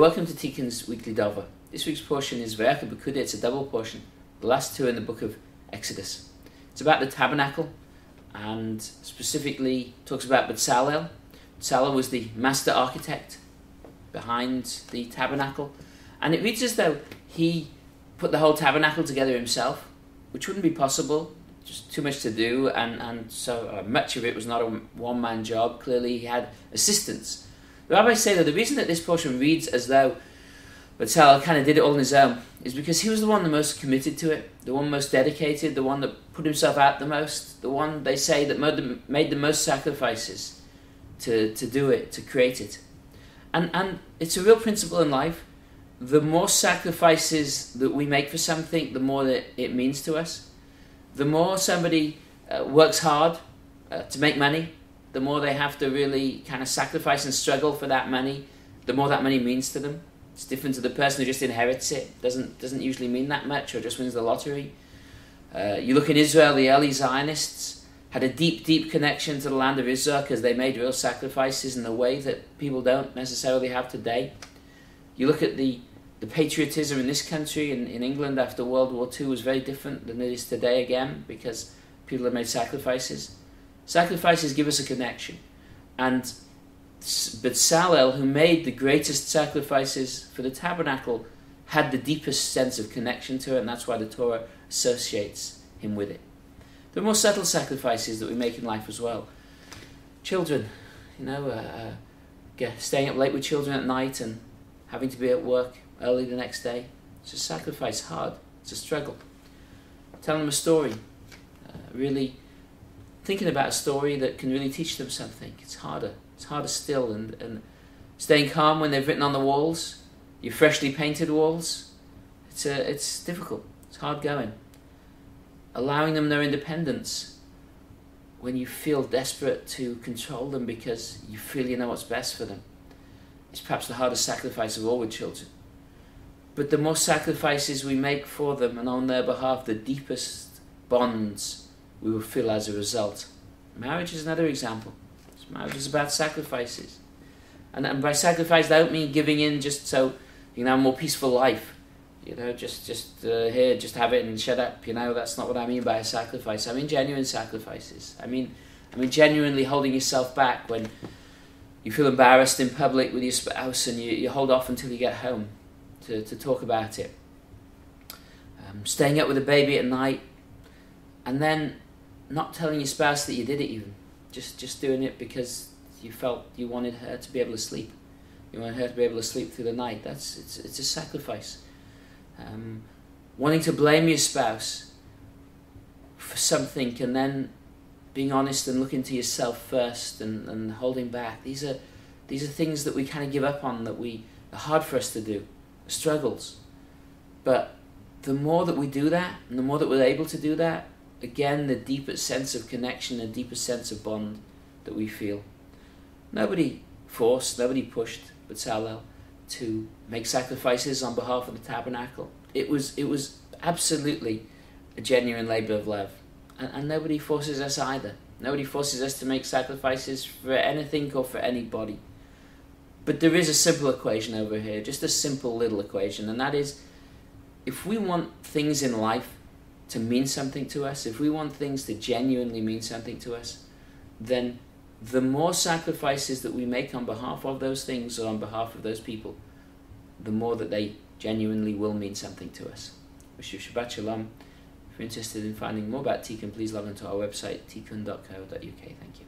welcome to Tikkun's Weekly Dava. This week's portion is Vayakhel-Pekudei. It's a double portion, the last two in the book of Exodus. It's about the tabernacle, and specifically talks about Bezalel. Bezalel was the master architect behind the tabernacle, and it reads as though he put the whole tabernacle together himself, which wouldn't be possible, just too much to do, and so much of it was not a one-man job. Clearly he had assistants. The rabbis say that the reason that this portion reads as though Bezalel kind of did it all on his own is because he was the one the most committed to it, the one most dedicated, the one that put himself out the most, the one, they say, that made the most sacrifices to do it, to create it. And it's a real principle in life. The more sacrifices that we make for something, the more that it means to us. The more somebody works hard to make money, the more they have to really kind of sacrifice and struggle for that money, the more that money means to them. It's different to the person who just inherits it. Doesn't usually mean that much, or just wins the lottery. You look in Israel, the early Zionists had a deep, deep connection to the land of Israel because they made real sacrifices in a way that people don't necessarily have today. You look at the patriotism in this country, in England after World War II, was very different than it is today again, because people have made sacrifices. Sacrifices give us a connection. And Bezalel, who made the greatest sacrifices for the tabernacle, had the deepest sense of connection to it, and that's why the Torah associates him with it. There are more subtle sacrifices that we make in life as well. Children, staying up late with children at night and having to be at work early the next day. It's a sacrifice, hard. It's a struggle. Telling them a story, really thinking about a story that can really teach them something. It's harder. It's harder still. And staying calm when they've written on the walls, your freshly painted walls. It's difficult. It's hard going. Allowing them their independence when you feel desperate to control them because you feel you know what's best for them. It's perhaps the hardest sacrifice of all with children. But the more sacrifices we make for them and on their behalf, the deepest bonds we will feel as a result. Marriage is another example. Marriage is about sacrifices. And by sacrifice, I don't mean giving in just so you can have a more peaceful life. Just have it and shut up. That's not what I mean by a sacrifice. I mean genuine sacrifices. I mean genuinely holding yourself back when you feel embarrassed in public with your spouse and you hold off until you get home to talk about it. Staying up with a baby at night and then not telling your spouse that you did it even. Just doing it because you felt you wanted her to be able to sleep. You wanted her to be able to sleep through the night. It's a sacrifice. Wanting to blame your spouse for something and then being honest and looking to yourself first and holding back. These are things that we kind of give up on, that are hard for us to do, struggles. But the more that we do that, and the more that we're able to do that, again, the deepest sense of connection, the deepest sense of bond that we feel. Nobody forced, nobody pushed Bezalel to make sacrifices on behalf of the tabernacle. It was absolutely a genuine labor of love. And nobody forces us either. Nobody forces us to make sacrifices for anything or for anybody. But there is a simple equation over here, just a simple little equation, and that is, if we want things in life to mean something to us, if we want things to genuinely mean something to us, then the more sacrifices that we make on behalf of those things or on behalf of those people, the more that they genuinely will mean something to us. Wish you Shabbat Shalom. If you're interested in finding more about Tikkun, please log on to our website, tikkun.co.uk. Thank you.